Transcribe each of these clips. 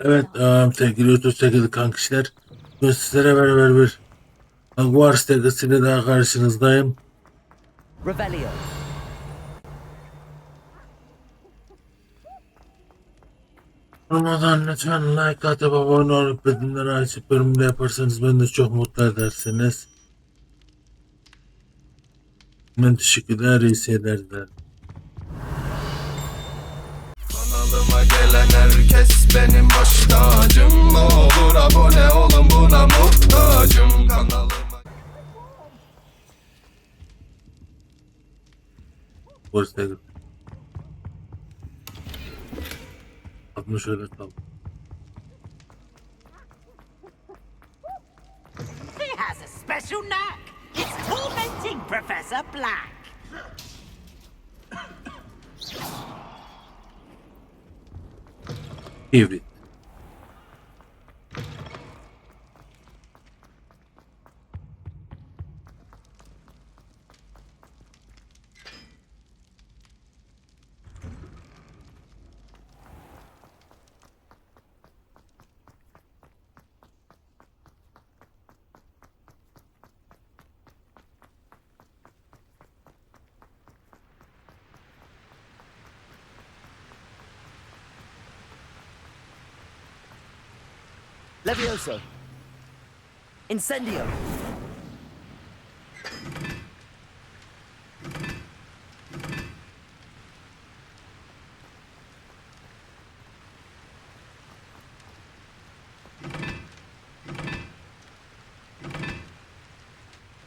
Evet, sevgili YouTube sevgili kankişler. Bugün sizlere beraber bir HOGWARTS Legacy ile daha karşınızdayım. Olmadan lütfen like atıp abone olup bildirimleri açıp bölümde yaparsanız beni de çok mutlu edersiniz. Ben teşekkürler, iyi seyirler. Kanalıma gelen herkes benim baş tacım. Ne olur abone olun, buna muhtacım. Kanalıma HOGWARTS Legacy 60 öyle kaldı. He has a special knack. It's tormenting Professor Black. Evet. Levioso. Incendio.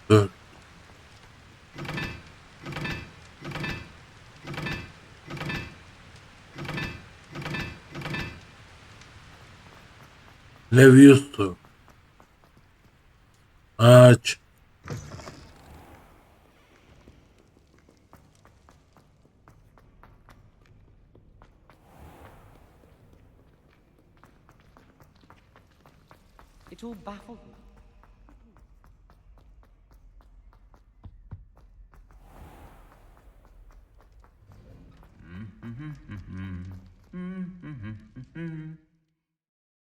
Dur. Levioso. Aç. It all baffled me.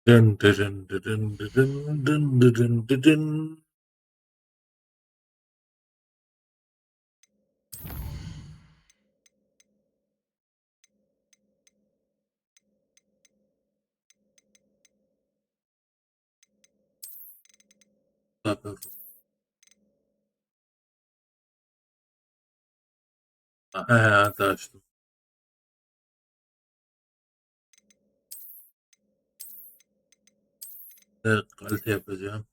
Dın dırın dırın dırın dın dırın dırın. Tabii. He, açtım. Evet, kalite yapacağım.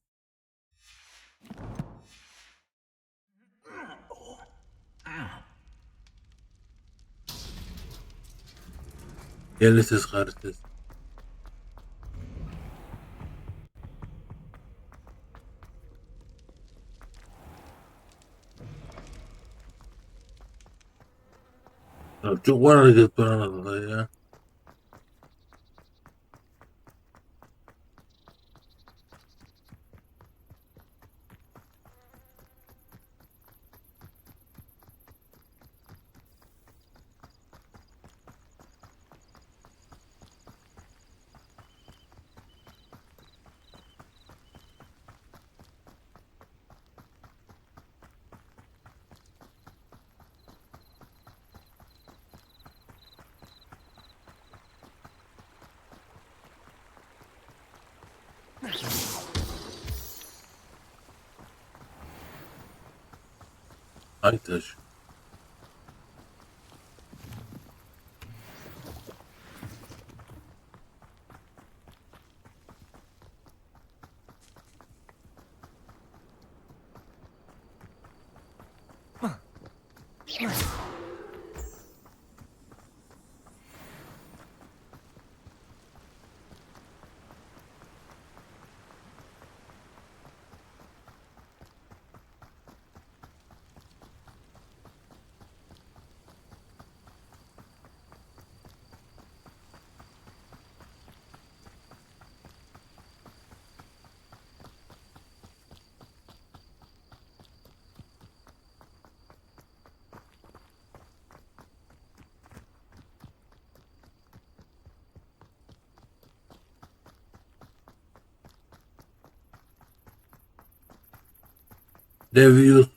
Yerlisiz karites. Ya çok var hareket var arada ya. Aytaş. Levioso.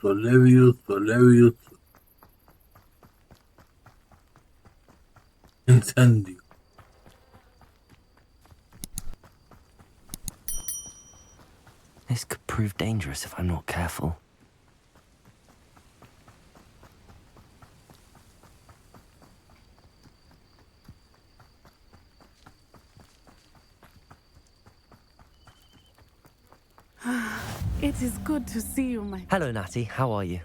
Incendio. This could prove dangerous if I'm not careful. It is good to see you, my... Hello, Natty. How are you?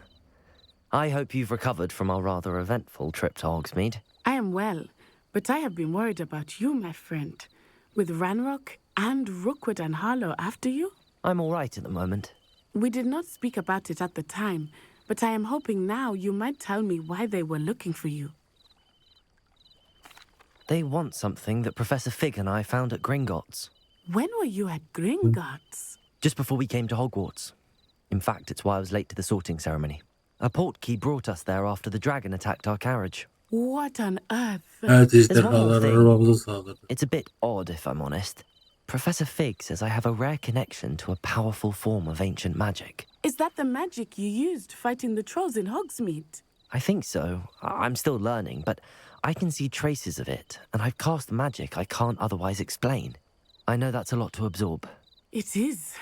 I hope you've recovered from our rather eventful trip to Hogsmeade. I am well, but I have been worried about you, my friend. With Ranrock and Rookwood and Harlow after you? I'm all right at the moment. We did not speak about it at the time, but I am hoping now you might tell me why they were looking for you. They want something that Professor Fig and I found at Gringotts. When were you at Gringotts? Just before we came to Hogwarts. In fact, it's why I was late to the sorting ceremony. A portkey brought us there after the dragon attacked our carriage. What on earth? Evet There's one more ejderhalar thing. arabamızı sağladı. It's a bit odd, if I'm honest. Professor Fig says I have a rare connection to a powerful form of ancient magic. Is that the magic you used fighting the trolls in Hogsmeade? I think so. I'm still learning, but I can see traces of it, and I've cast magic I can't otherwise explain. I know that's a lot to absorb. It is.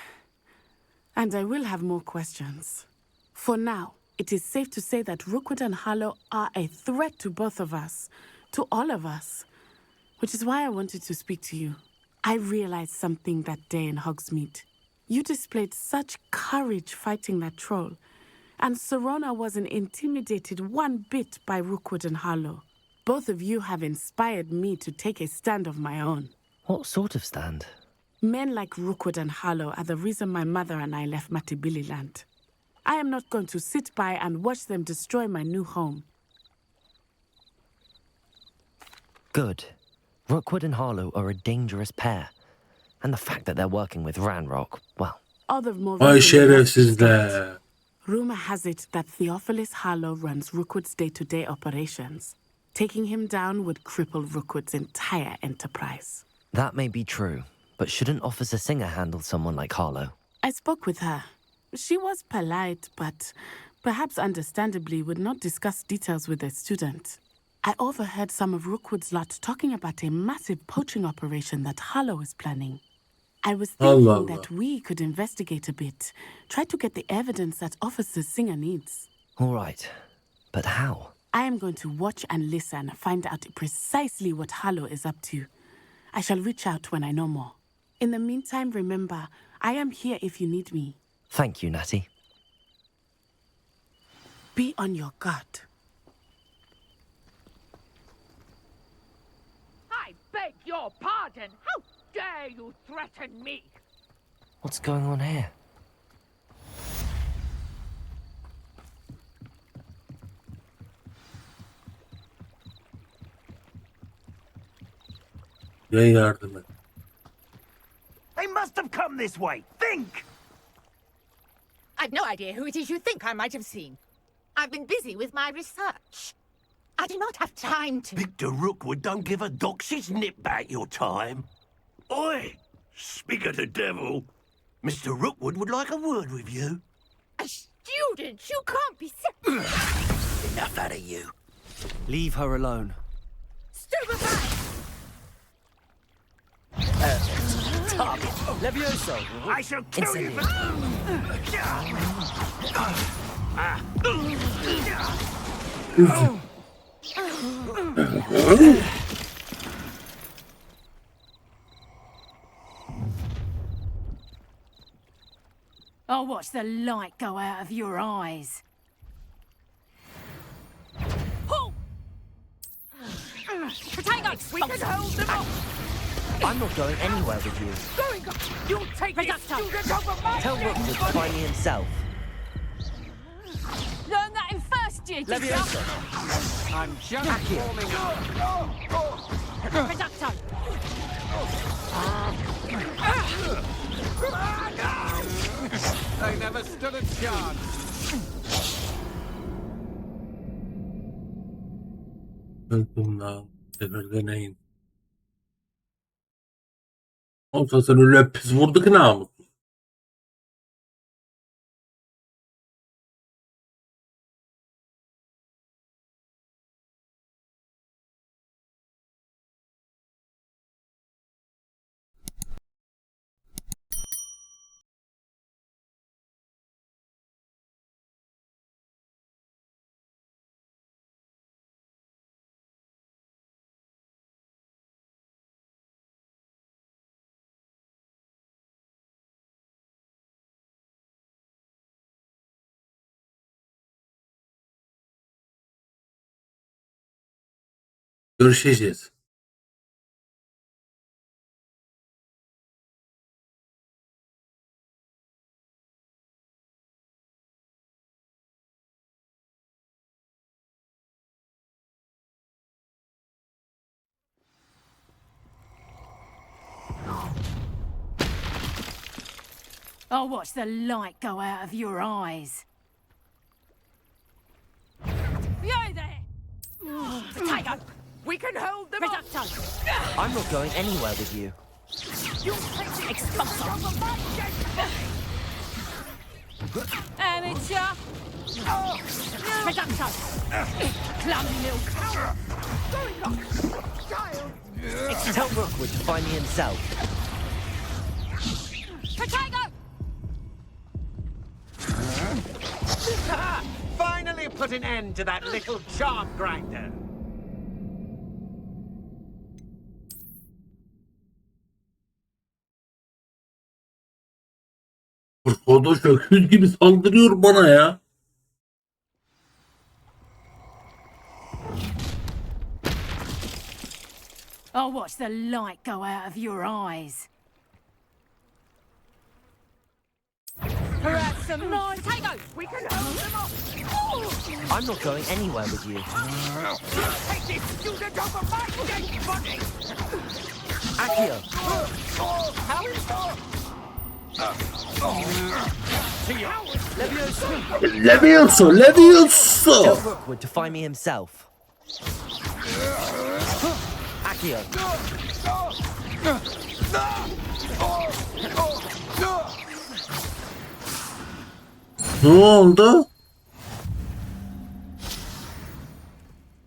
And I will have more questions. For now, it is safe to say that Rookwood and Harlow are a threat to both of us, to all of us, which is why I wanted to speak to you. I realized something that day in Hogsmeade. You displayed such courage fighting that troll, and Serona wasn't intimidated one bit by Rookwood and Harlow. Both of you have inspired me to take a stand of my own. What sort of stand? Men like Rookwood and Harlow are the reason my mother and I left Matabeleland. I am not going to sit by and watch them destroy my new home. Good. Rookwood and Harlow are a dangerous pair. And the fact that they're working with Ranrock, well... All the more Vay reason we have to şerefsizler. start. Rumor has it that Theophilus Harlow runs Rookwood's day-to-day operations. Taking him down would cripple Rookwood's entire enterprise. That may be true, but shouldn't Officer Singer handle someone like Harlow? I spoke with her. She was polite, but perhaps understandably would not discuss details with a student. I overheard some of Rookwood's lot talking about a massive poaching operation that Harlow is planning. I was thinking Allah that we could investigate a bit, try to get the evidence that Officer Singer needs. All right, but how? I am going to watch and listen, find out precisely what Harlow is up to. I shall reach out when I know more. In the meantime, remember, I am here if you need me. Thank you, Natty. Be on your guard. I beg your pardon. How dare you threaten me? What's going on here? Ya yardım et. They must have come this way. Think! I've no idea who it is you think I might have seen. I've been busy with my research. I do not have time to... Victor Rookwood don't give a dox's nip back your time. Oi! Speak of the devil. Mr. Rookwood would like a word with you. A student? You can't be... Enough out of you. Leave her alone. Stupefy! Target. Levioso! I shall kill you for... I'll watch the light go out of your eyes. Pull! Potatoes! We can hold them off! I'm not going anywhere with you. You'll take this student over my Tell dead Rookwood to body. find me himself. Learn that in first year, did ya? Levioso! I'm just warming up. Reducto. They never stood a chance. Öldüm lan. Tekrar deneyin. Olsa sen öyle pis vurdu ki namus. Görüşeceğiz. I'll watch the light go out of your eyes. You there! Potato! We can hold them up! I'm not going anywhere with you. Expulsor! Amateur! Potato! Clumsy little coward! Tell Rookwood to find me himself. Potato! Finally put an end to that little charm grinder. Arkadaş öküz gibi saldırıyor bana ya. I'll watch the light go out of your eyes. Perhaps some more potatoes. We can hold them up. I'm not going anywhere with you. Take this student over my dead body! Accio! How is Levioso. Tell Rookwood to find me himself. Accio! Ne oldu?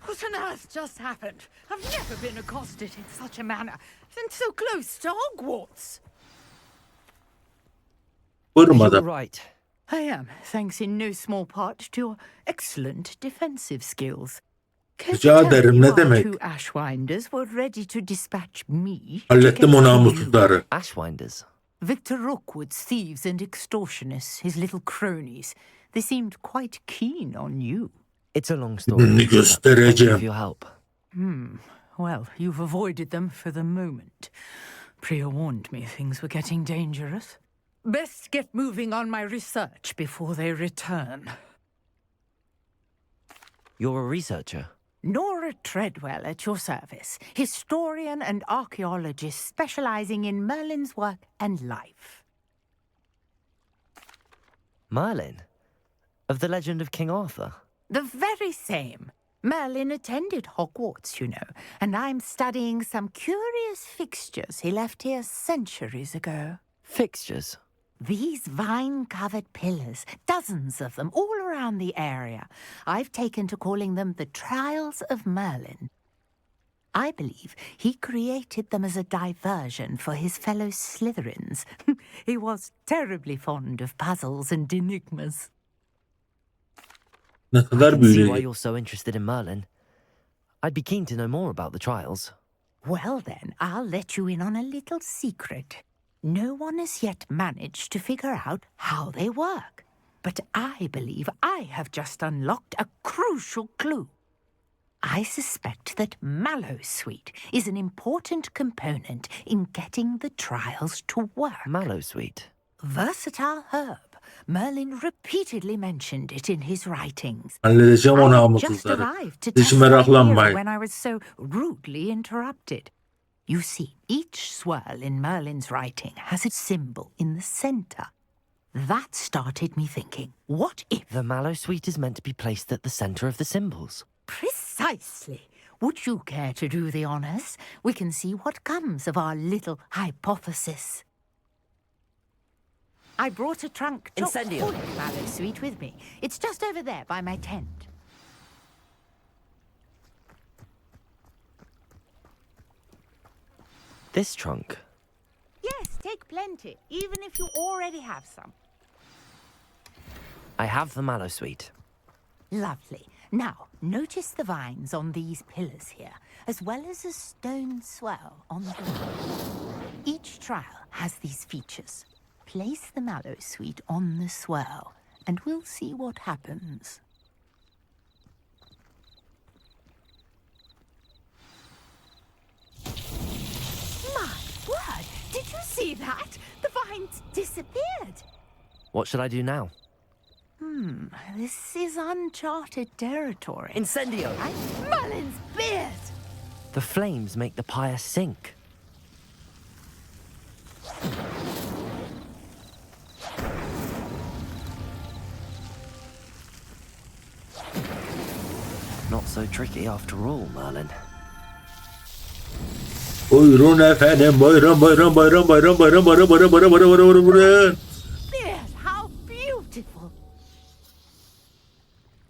What on earth just happened? I've never been accosted in such a manner, and so close to Hogwarts. You're Vurmadan. right. I am, thanks in no small part to your excellent defensive skills. Can you Rica tell ederim, me ne why demek? two Ashwinders were ready to dispatch me? Hallettim o namussuzları. Ashwinders. Victor Rookwood's thieves and extortionists, his little cronies. They seemed quite keen on you. It's a long story. Gününü Thank you göstereceğim. for your help. Well, you've avoided them for the moment. Priya warned me things were getting dangerous. Best get moving on my research before they return. You're a researcher. Nora Treadwell at your service, historian and archaeologist specializing in Merlin's work and life. Merlin? Of the legend of King Arthur? The very same. Merlin attended Hogwarts, you know, and I'm studying some curious fixtures he left here centuries ago. Fixtures? These vine-covered pillars, dozens of them, all around the area. I've taken to calling them the Trials of Merlin. I believe he created them as a diversion for his fellow Slytherins. He was terribly fond of puzzles and enigmas. Ne kadar I can see why büyülü. you're so interested in Merlin. I'd be keen to know more about the trials. Well then, I'll let you in on a little secret. No one has yet managed to figure out how they work. But I believe I have just unlocked a crucial clue. I suspect that Mallowsweet is an important component in getting the trials to work. Mallowsweet. Versatile herb. Merlin repeatedly mentioned it in his writings. Halledeceğim o I just namussuzları. arrived to Hiç test my theory meraklanmayın. when I was so rudely interrupted. You see, each swirl in Merlin's writing has a symbol in the center. That started me thinking, what if... The Mallowsweet is meant to be placed at the center of the symbols. Precisely. Would you care to do the honors? We can see what comes of our little hypothesis. I brought a trunk chock Incendio. full of Mallowsweet with me. It's just over there by my tent. This trunk. Yes, take plenty, even if you already have some. I have the Mallowsweet. Lovely. Now, notice the vines on these pillars here, as well as a stone swell on the ground. Each trial has these features. Place the Mallowsweet on the swirl, and we'll see what happens. See that? The vines disappeared. What should I do now? This is uncharted territory. Incendio! Merlin's beard! The flames make the pyre sink. Not so tricky after all, Merlin. Buyurun efendim, buyurun. Beard, how beautiful!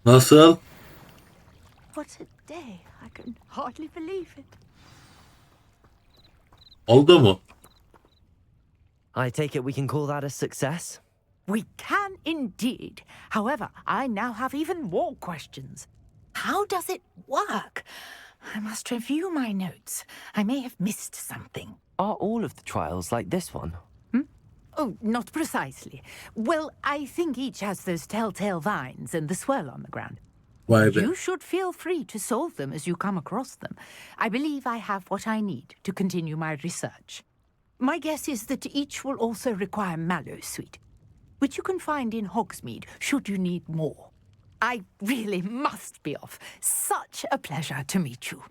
Nasıl? What a day. I can hardly believe it. Oldu mu? I take it we can call that a success? We can indeed. However, I now have even more questions. How does it work? I must review my notes. I may have missed something. Are all of the trials like this one? Oh, not precisely. Well, I think each has those telltale vines and the swirl on the ground. Vay be. You should feel free to solve them as you come across them. I believe I have what I need to continue my research. My guess is that each will also require mallow sweet, which you can find in Hogsmeade should you need more. I really must be off. Such a pleasure to meet you.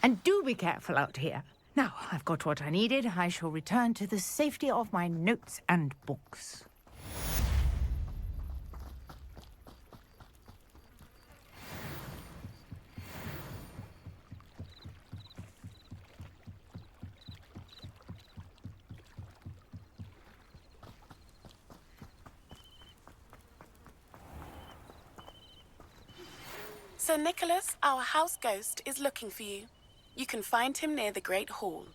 And do be careful out here. Now, I've got what I needed. I shall return to the safety of my notes and books. Sir Nicholas, our house ghost, is looking for you. You can find him near the Great Hall.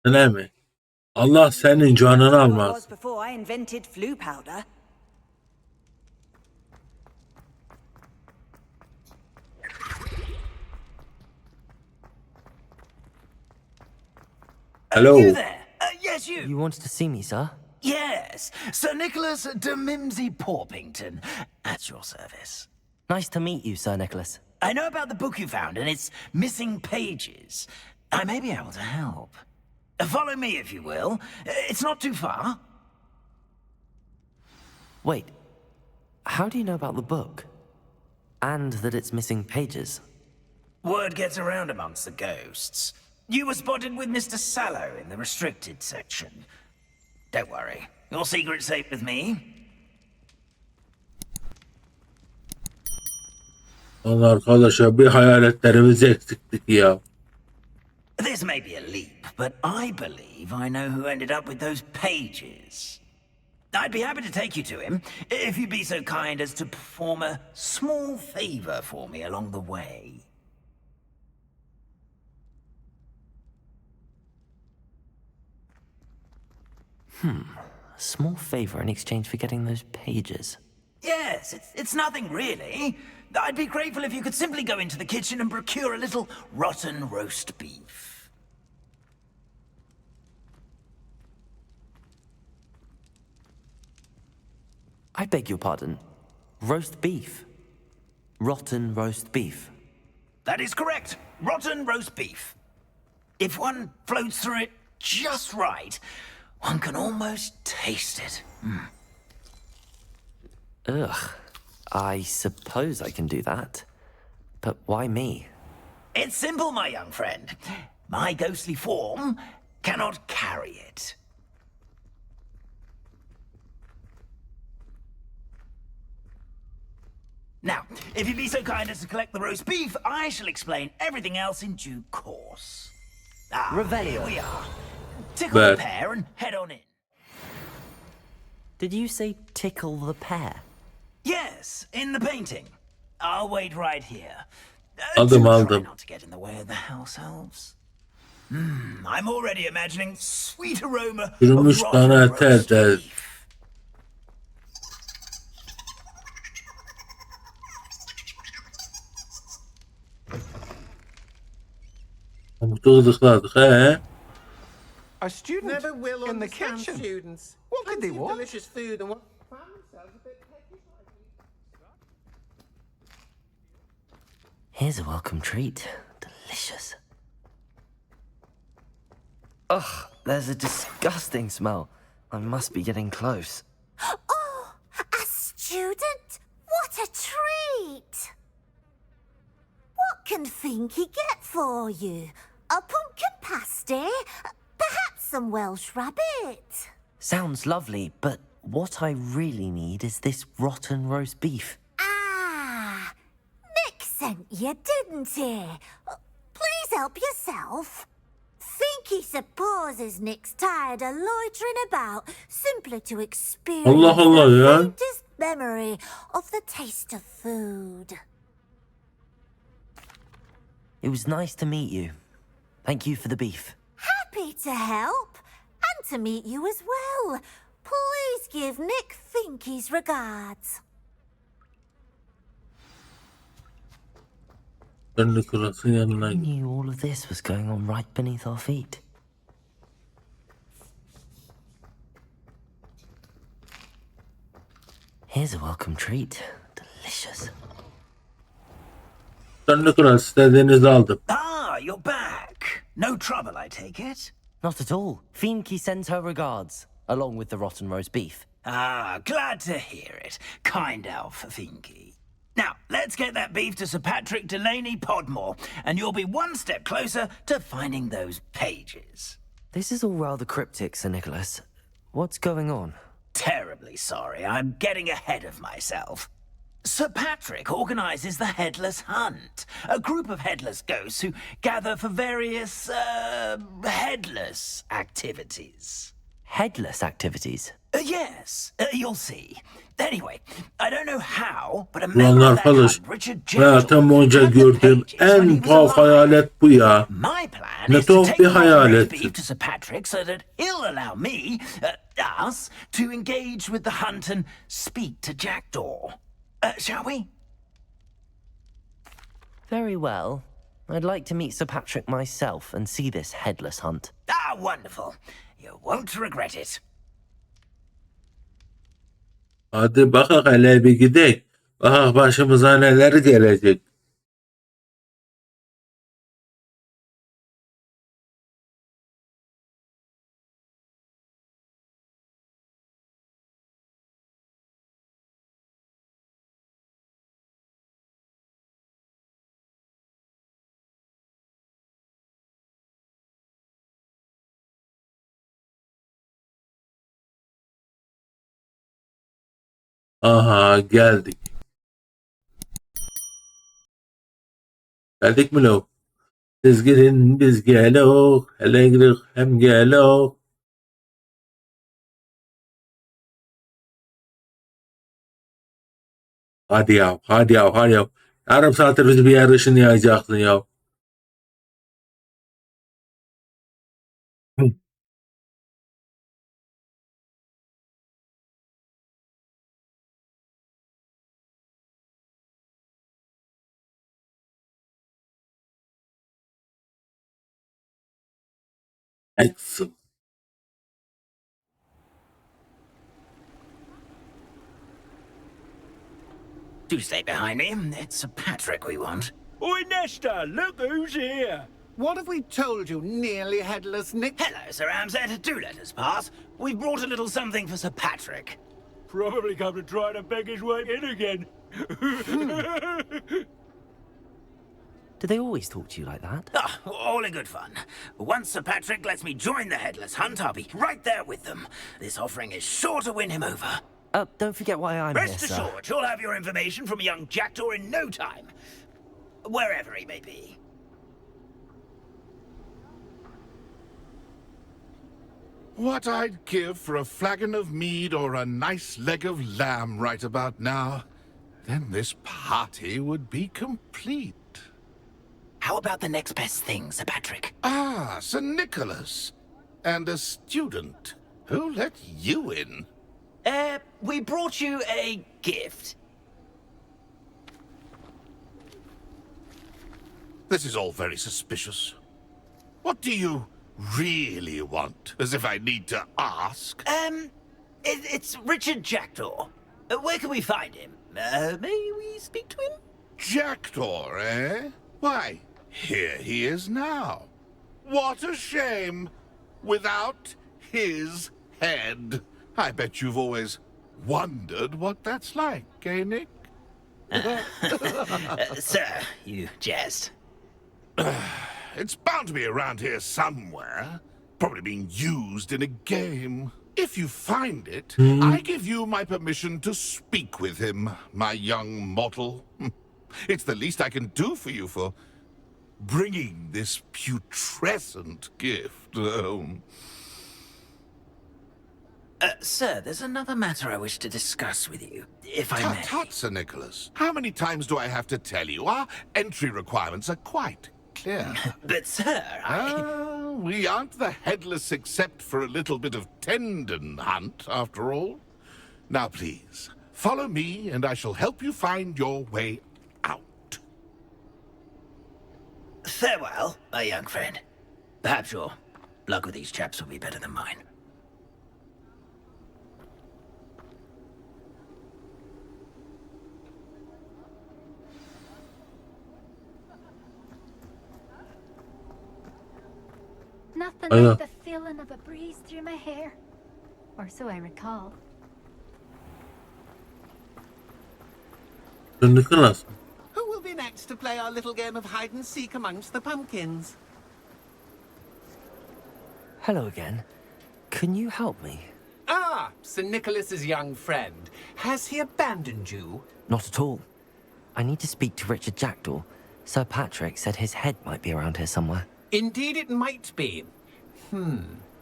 Önemli. Allah senin canını was almaz. before I invented flu powder. Hello. You there? Yes, you. You wanted to see me, sir? Yes, Sir Nicholas de Mimsy Porpington, at your service. Nice to meet you, Sir Nicholas. I know about the book you found and its missing pages. I may be able to help. Follow me, if you will. It's not too far. Wait, how do you know about the book? And that it's missing pages? Word gets around amongst the ghosts. You were spotted with Mr. Sallow in the restricted section. Don't worry, your secret's safe with me. Allah arkadaşlar bir hayaletlerimizi eksiktik ya. This may be a leap, but I believe I know who ended up with those pages. I'd be happy to take you to him, if you'd be so kind as to perform a small favor for me along the way. A small favor in exchange for getting those pages. Yes, it's nothing really. I'd be grateful if you could simply go into the kitchen and procure a little rotten roast beef. I beg your pardon. Roast beef. Rotten roast beef. That is correct. Rotten roast beef. If one floats through it just right, one can almost taste it. Ugh. I suppose I can do that. But why me? It's simple, my young friend. My ghostly form cannot carry it. Now, if you'd be so kind as to collect the roast beef, I shall explain everything else in due course. Revelio. Here we are. Tickle the pear and head on in. Did you say tickle the pear? Yes, in the painting. I'll wait right here. Aldım, Try aldım. not to get in the way of the house elves. I'm already imagining sweet aroma of Çürümüş rotten dana roast tel. beef. Pamutu gıdıkladık he. A student Never will in the understand kitchen. students. What could they Plenty of want? delicious food and what find themselves a bit peckish like you. Here's a welcome treat. Delicious. Ugh, there's a disgusting smell. I must be getting close. Oh, a student? What a treat! What can Finky get for you? A pumpkin pasty? Perhaps some Welsh rabbit? Sounds lovely, but what I really need is this rotten roast beef. Ah, Nick sent you, didn't he? Please help yourself. Finky supposes Nick's tired of loitering about simply to experience Allah Allah the ya. faintest memory of the taste of food. It was nice to meet you. Thank you for the beef. Happy to help and to meet you as well. Please give Nick Finky's regards. Ben Nicholas'ın yanına I knew all of this was going on right beneath our feet. Here's a welcome treat. Delicious. Ben Nicholas istediğinizi aldım. You're back. No trouble, I take it? Not at all. Finky sends her regards, along with the rotten roast beef. Glad to hear it. Kind elf, Finky. Now, let's get that beef to Sir Patrick Delaney Podmore, and you'll be one step closer to finding those pages. This is all rather cryptic, Sir Nicholas. What's going on? Terribly sorry, I'm getting ahead of myself. Sir Patrick organizes the Headless Hunt, a group of headless ghosts who gather for various, headless activities. Headless activities? Yes, you'll see. Anyway, I don't know how, but a member Ulan of that arkadaş, hunt, Richard hayatım Gentle, boyunca had the gördüğüm pages when he en was tuhaf alive. hayalet bu ya. My plan Ne is to tuhaf take bir the roast hayalet. beef to Sir Patrick so that he'll allow me, us, to engage with the hunt and speak to Jackdaw. Shall we? Very well. I'd like to meet Sir Patrick myself and see this headless hunt. Wonderful. You won't regret it. Hadi bakak hele bir gidek. Bakak başımıza neler gelecek. Aha geldik. Geldik mi lo? Siz girin biz gelok. Hele girik hem gelok. Hadi ya, hadi ya, hadi ya. Yarım saattir bizi bir yer ışınlayacaksın ya. Aksiyon. Do stay behind me. It's Sir Patrick we want. Oi, Nesta, look who's here. What have we told you, nearly headless Nick? Hello, Sir Amd. Do let us pass. We've brought a little something for Sir Patrick. Probably come to try to beg his way in again. Do they always talk to you like that? Ah, all in good fun. Once Sir Patrick lets me join the headless hunt, I'll be right there with them. This offering is sure to win him over. Don't forget why I'm Rest here, sir. assured, you'll have your information from a young jackdaw in no time. Wherever he may be. What I'd give for a flagon of mead or a nice leg of lamb right about now. Then this party would be complete. How about the next best thing, Sir Patrick? Ah, Sir Nicholas. And a student. Who let you in? We brought you a gift. This is all very suspicious. What do you really want? As if I need to ask. It's Richard Jackdaw. Where can we find him? May we speak to him? Jackdaw, eh? Why, here he is now. What a shame. Without his head. I bet you've always wondered what that's like, eh, Nick? Sir, you jest. It's bound to be around here somewhere. Probably being used in a game. If you find it, I give you my permission to speak with him, my young mortal. It's the least I can do for you for bringing this putrescent gift home. Sir, there's another matter I wish to discuss with you, if I may. Tut, Sir Nicholas. How many times do I have to tell you? Our entry requirements are quite clear. But, sir, we aren't the headless except for a little bit of tendon hunt, after all. Now, please, follow me, and I shall help you find your way out. Farewell, my young friend. Perhaps your luck with these chaps will be better than mine. Nothing I know. like the feeling of a breeze through my hair. Or so I recall. Sir Nicholas. Who will be next to play our little game of hide and seek amongst the pumpkins? Hello again. Can you help me? Ah, Sir Nicholas's young friend. Has he abandoned you? Not at all. I need to speak to Richard Jackdaw. Sir Patrick said his head might be around here somewhere. Indeed it might be.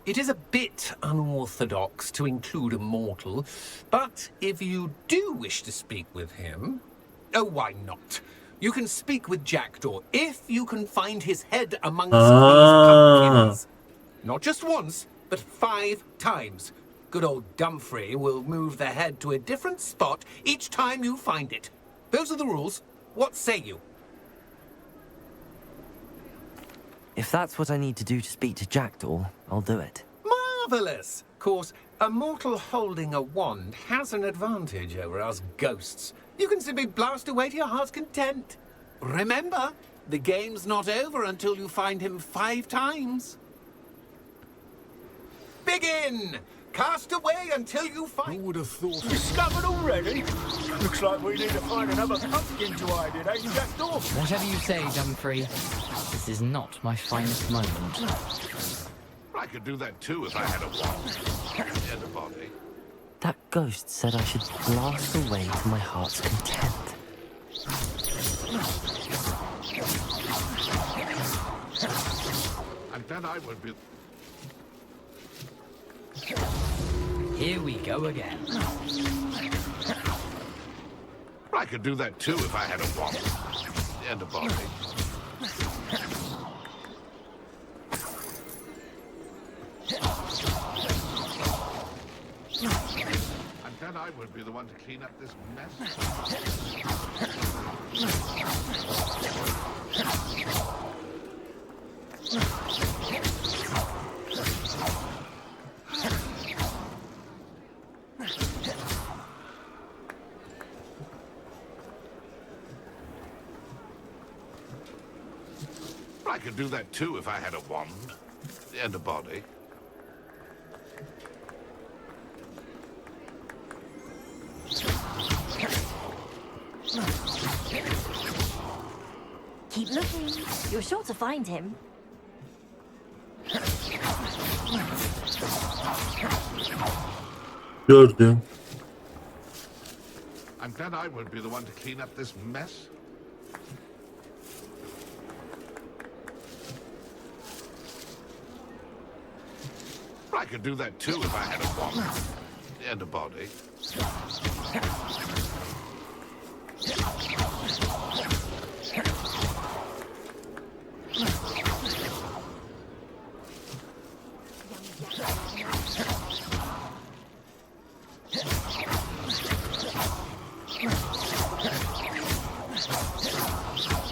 It is a bit unorthodox to include a mortal, but if you do wish to speak with him... Oh, why not? You can speak with Jackdaw if you can find his head amongst these pumpkins. Not just once, but 5 times. Good old Dumfrey will move the head to a different spot each time you find it. Those are the rules. What say you? If that's what I need to do to speak to Jackdaw, I'll do it. Marvellous! Of course, a mortal holding a wand has an advantage over us ghosts. You can simply blast away to your heart's content. Remember, the game's not over until you find him 5 times. Begin! Cast away until you find... Who would have thought? Discovered already? Looks like we need to find another pumpkin to hide in, eh, Jackdaw? Whatever you say, Dumfrey. This is not my finest moment. I could do that too if I had a wand and a body. That ghost said I should blast away to my heart's content. And then I would be... Here we go again. I could do that too if I had a wand and a body. And then I would be the one to clean up this mess. I could do that too if I had a wand and a body. Keep looking. You're sure to find him. Gördüm. I'm glad I won't be the one to clean up this mess. I could do that too if I had a wand and a body.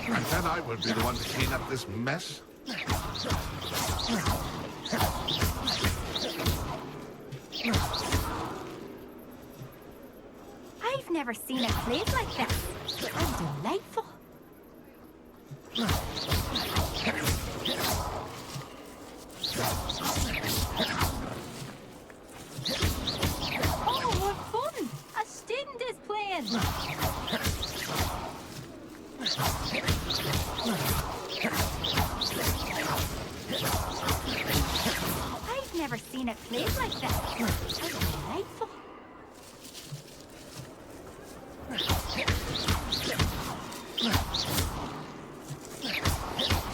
I'm glad I won't be the one to clean up this mess. I've never seen it played like this. How delightful. Oh, what fun! A student is playing. I've never seen it played like this. How delightful.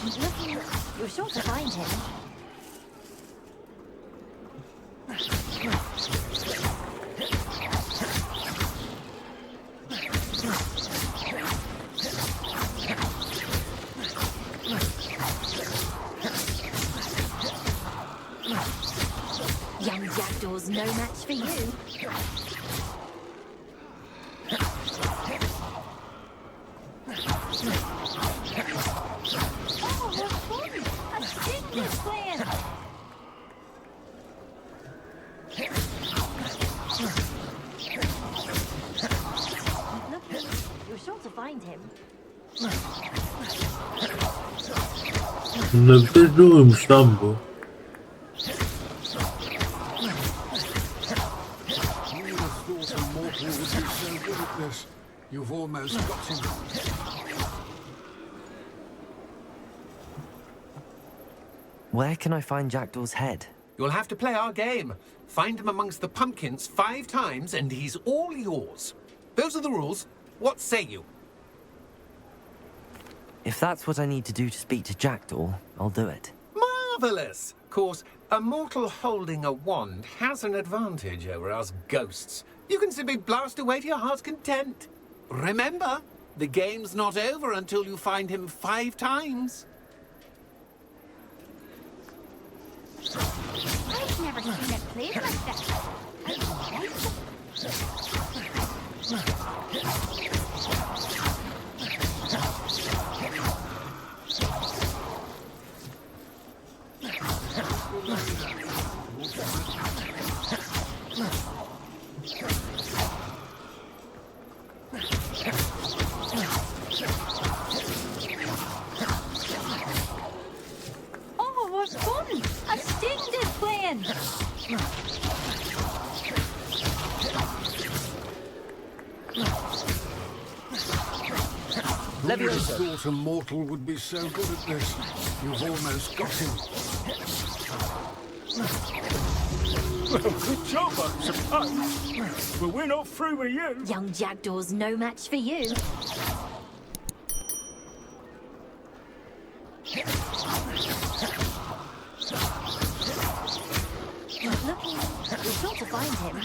Keep looking. You're sure to find him. Young jackdaw's no match for you. Oh, what fun! A student is playing. Keep looking. You're sure to find him. Ne bir de uyumuş lan bu. You've almost got him. Where can I find Jackdaw's head? You'll have to play our game. Find him amongst the pumpkins 5 times and he's all yours. Those are the rules. What say you? If that's what I need to do to speak to Jackdaw, I'll do it. Marvellous! Of course, a mortal holding a wand has an advantage over us ghosts. You can simply blast away to your heart's content. Remember, the game's not over until you find him 5 times. I've never seen it played like this. How delightful. Oh, what fun! A student is playing. Who would have thought a mortal would be so good at this? You've almost got him. Well, good job, I suppose. But we're not through with you. Young jackdaw's no match for you. Keep looking. You're sure to find him.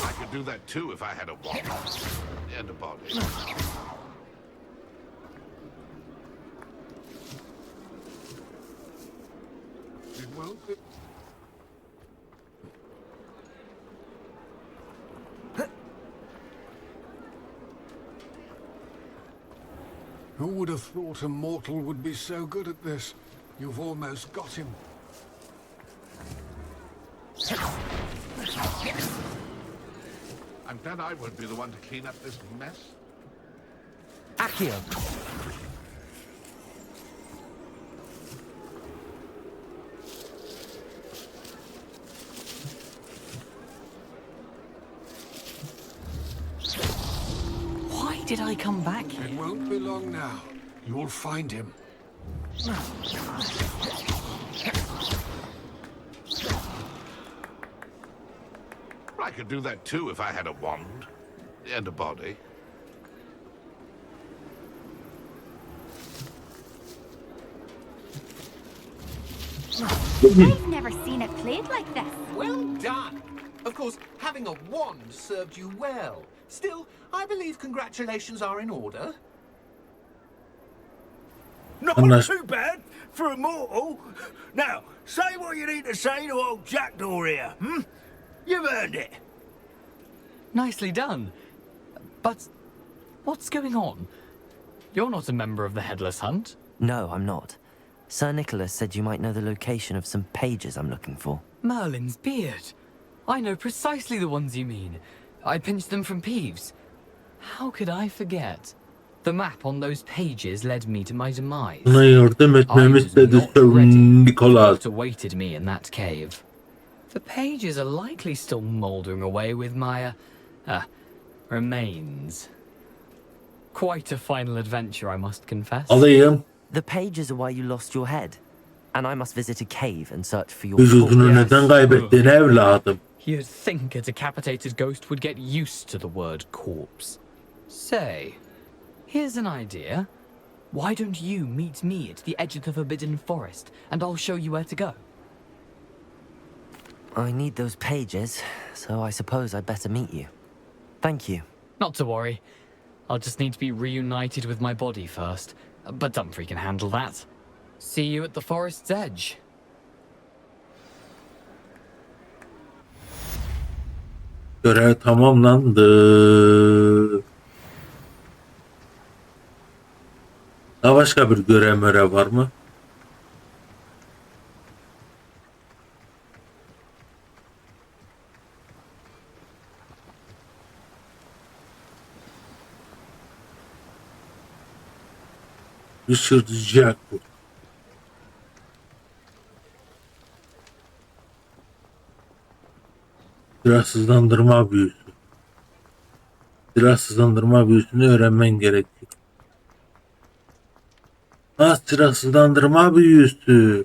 I could do that too if I had a wand and a body. It won't be. Who would have thought a mortal would be so good at this? You've almost got him. I'm glad I won't be the one to clean up this mess. Accio! Why did I come back here? It won't be long now. You'll find him. I could do that too if I had a wand and a body. I've never seen it played like this. Well done. Of course, having a wand served you well. Still, I believe congratulations are in order. Not too bad for a mortal. Now, say what you need to say to old Jackdaw here, hmm? You've earned it. Nicely done. But what's going on? You're not a member of the Headless Hunt. No, I'm not. Sir Nicholas said you might know the location of some pages I'm looking for. Merlin's beard. I know precisely the ones you mean. I pinched them from Peeves. How could I forget? The map on those pages led me to my demise. Buna yardım etmemi istedi Sir Nicholas. What awaited me in that cave? The pages are likely still mouldering away with my, remains. Quite a final adventure, I must confess. Alayım. The pages are why you lost your head. And I must visit a cave and search for your Vücudunu neden kaybettin evladım? You'd think a decapitated ghost would get used to the word corpse. Say, here's an idea. Why don't you meet me at the edge of the Forbidden Forest, and I'll show you where to go? I need those pages, so I suppose I'd better meet you. Thank you. Not to worry. I'll just need to be reunited with my body first. But Dumfries can handle that. See you at the forest's edge. Görev tamamlandı. Daha başka bir görev var mı? Düşürecek bu. Silahsızlandırma büyüsü. Silahsızlandırma büyüsünü öğrenmen gerekiyor. Silahsızlandırma büyüsü.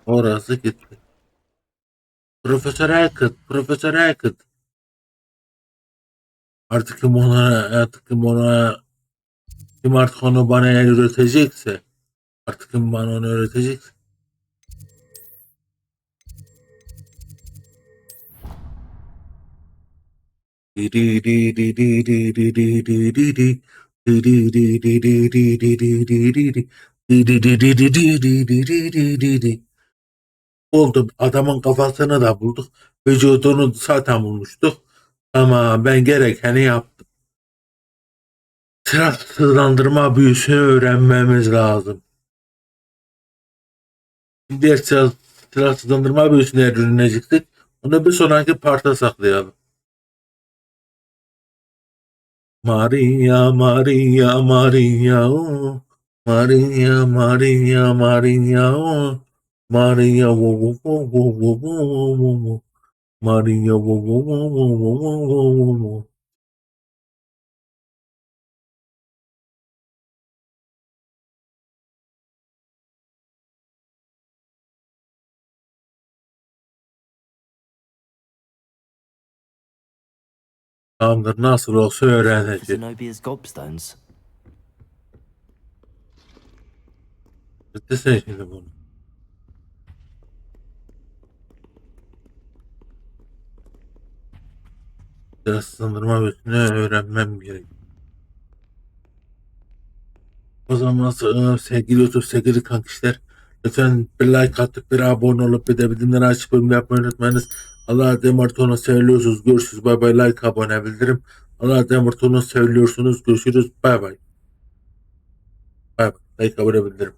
Orası gitti. Profesör Aykut. Kim artık onu bana öğretecekse, kim bana onu öğretecekse. Oldu. Adamın kafasını da bulduk. Vücudunu zaten bulmuştuk. Ama ben gerekeni yaptım. Silahsızlandırma büyüsünü öğrenmemiz lazım. Diğer silahsızlandırma büyüsünü öğrenecektik. Onu bir sonraki parta saklayalım. Maria, Maria, Maria, oh. Maria, Maria, Maria, oh. Maria, wo, wo, wo, wo, wo, wo, wo, wo. Maria, wo, wo, wo, wo, wo, wo, wo, wo. Tamamdır, nasıl olsa öğreneceğiz. Zenobia's gobstones. Bitti sen şimdi bunu. Silahsızlandırma büyüsünü öğrenmem gerek. O zaman sevgili YouTube, sevgili kankişler, lütfen bir like atıp bir abone olup bir de bildirimleri açıp bölüm yapmayı unutmayınız. Allah'a emanet olun, seviyorsunuz. Görüşürüz. Bay bay. Like, abone, bildirim. Allah'a emanet olun, seviyorsunuz. Görüşürüz. Bay bay. Bay bay. Like, abone, bildirim.